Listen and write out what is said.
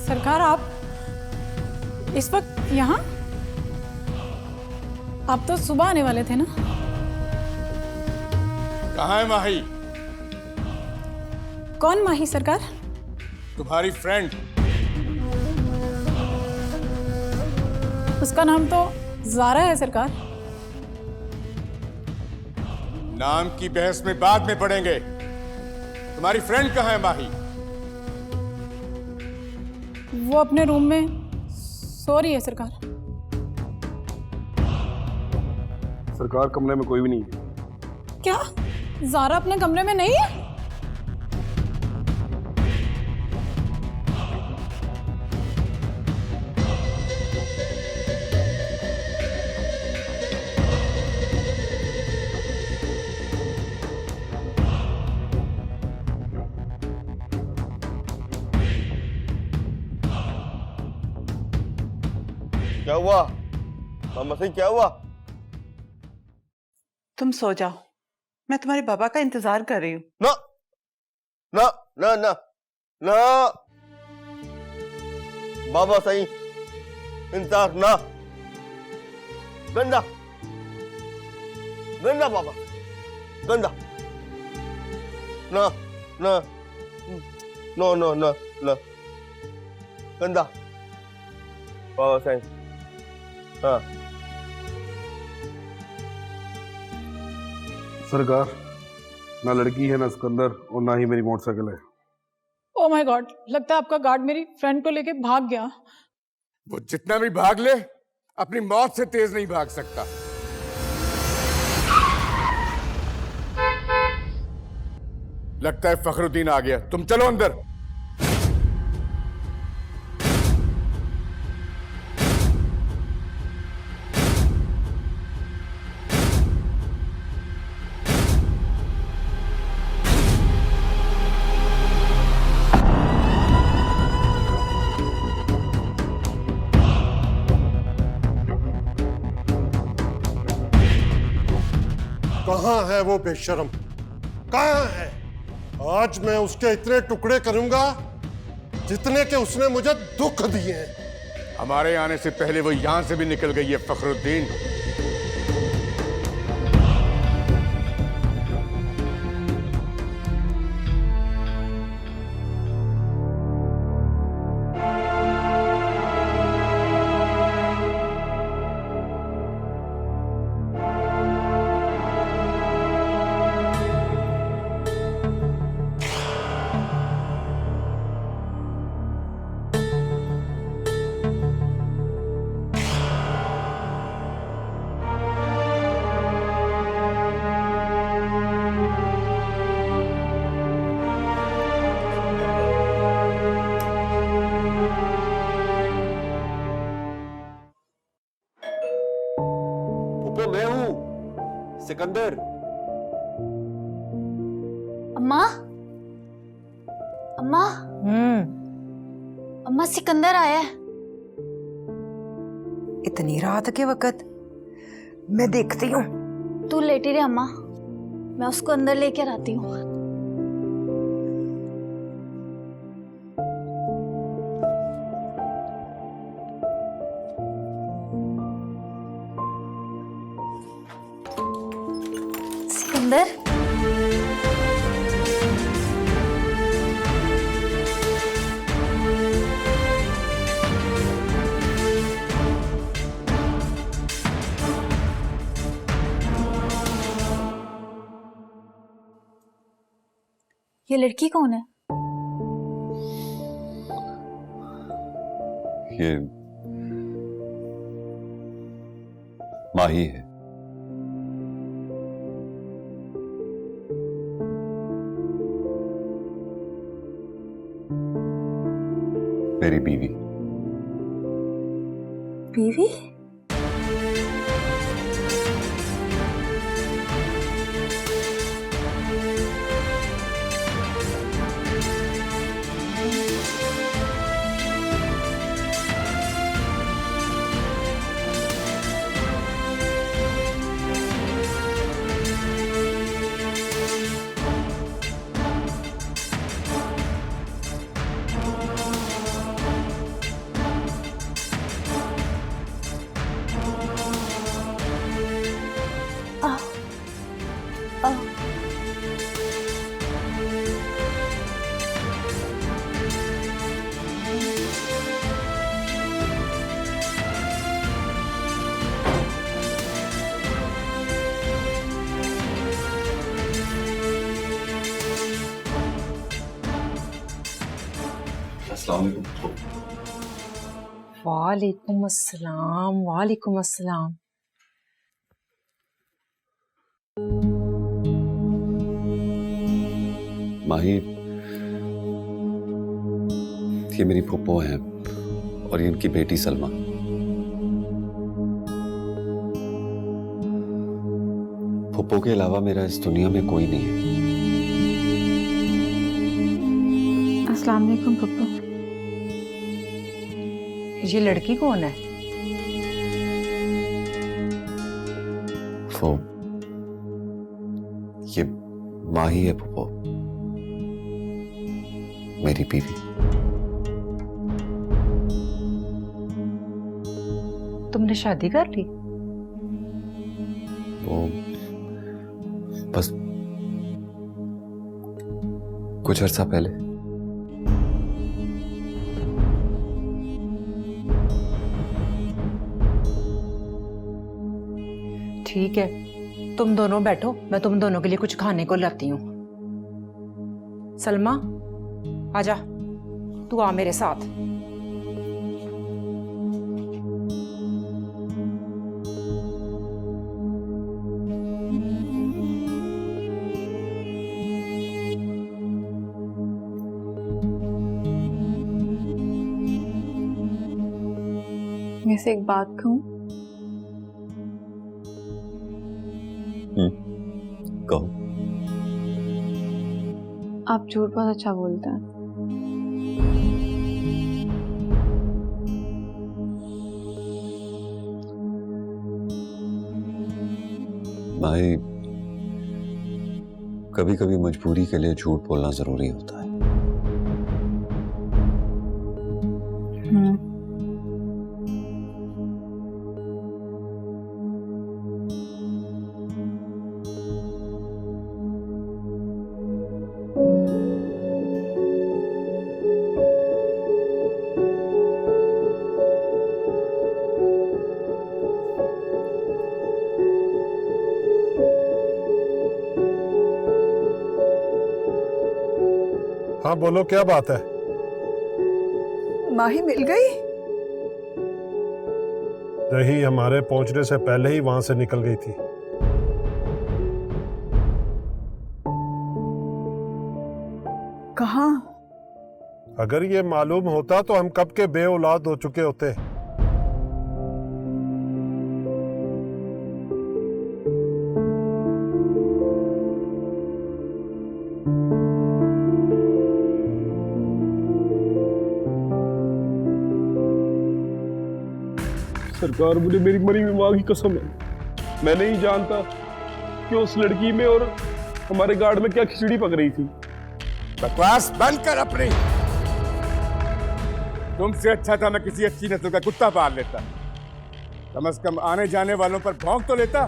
सरकार, आप इस वक्त यहाँ? आप तो सुबह आने वाले थे ना? कहाँ है माही? कौन माही सरकार? तुम्हारी फ्रेंड। उसका नाम तो ज़ारा है सरकार। नाम की बहस में बाद में पड़ेंगे। तुम्हारी फ्रेंड कहाँ है माही? वो अपने रूम में सो रही है सरकार। सरकार, कमरे में कोई भी नहीं है। क्या ज़ारा अपने कमरे में नहीं है? क्या हुआ मामा सिंह, क्या हुआ? तुम सो जाओ, मैं तुम्हारे बाबा का इंतजार कर रही हूँ। ना ना ना ना ना, बाबा सही इंतजार ना, गंदा गंदा बाबा, गंदा ना ना, नो नो ना ना, गंदा बाबा सही। हाँ सरकार, ना लड़की है, ना सिकंदर, और ना ही मेरी मोटरसाइकिल है। ओह माय गॉड, लगता है आपका गार्ड मेरी फ्रेंड को लेके भाग गया। वो जितना भी भाग ले, अपनी मौत से तेज नहीं भाग सकता। लगता है फखरुद्दीन आ गया। तुम चलो अंदर। कहाँ है वो बेशरम? कहाँ है? आज मैं उसके इतने टुकड़े करूंगा जितने के उसने मुझे दुख दिए हैं। हमारे आने से पहले वो यहां से भी निकल गई है फखरुद्दीन। मैं हूँ सिकंदर। अम्मा, अम्मा, अम्मा सिकंदर आया है। इतनी रात के वक्त? मैं देखती हूँ। तू लेटी रहे अम्मा, मैं उसको अंदर लेकर आती हूँ। सिकंदर, ये लड़की कौन है? ये माही है। मेरी बीवी। बीवी? वालेकुम अस्सलाम, वालेकुम अस्सलाम। माही, ये मेरी फुप्पो है और ये इनकी बेटी सलमा। फुप्पो के अलावा मेरा इस दुनिया में कोई नहीं है। अस्सलाम वालेकुम पप्पू। ये लड़की कौन है? वो ये माही है फुप्पो, मेरी बीवी। तुमने शादी कर ली? वो बस कुछ अर्सा पहले। ठीक है, तुम दोनों बैठो, मैं तुम दोनों के लिए कुछ खाने को लाती हूँ। सलमा, आजा, तू आ मेरे साथ। वैसे एक बात कहूँ, कहो। आप झूठ बहुत अच्छा बोलते हैं। भाई, कभी कभी मजबूरी के लिए झूठ बोलना जरूरी होता है। हाँ बोलो, क्या बात है? माही मिल गई? रही हमारे पहुंचने से पहले ही वहां से निकल गई थी। कहाँ? अगर ये मालूम होता तो हम कब के बे औलाद हो चुके होते। सरकार, मुझे मेरी मरी हुई माँ की कसम है, मैं नहीं जानता कि उस लड़की में और हमारे गार्ड में क्या खिचड़ी पक रही थी। बकवास बंद कर अपनी। तुमसे अच्छा था मैं किसी अच्छी नस्ल का कुत्ता पाल लेता, कम से कम आने जाने वालों पर भौंक तो लेता।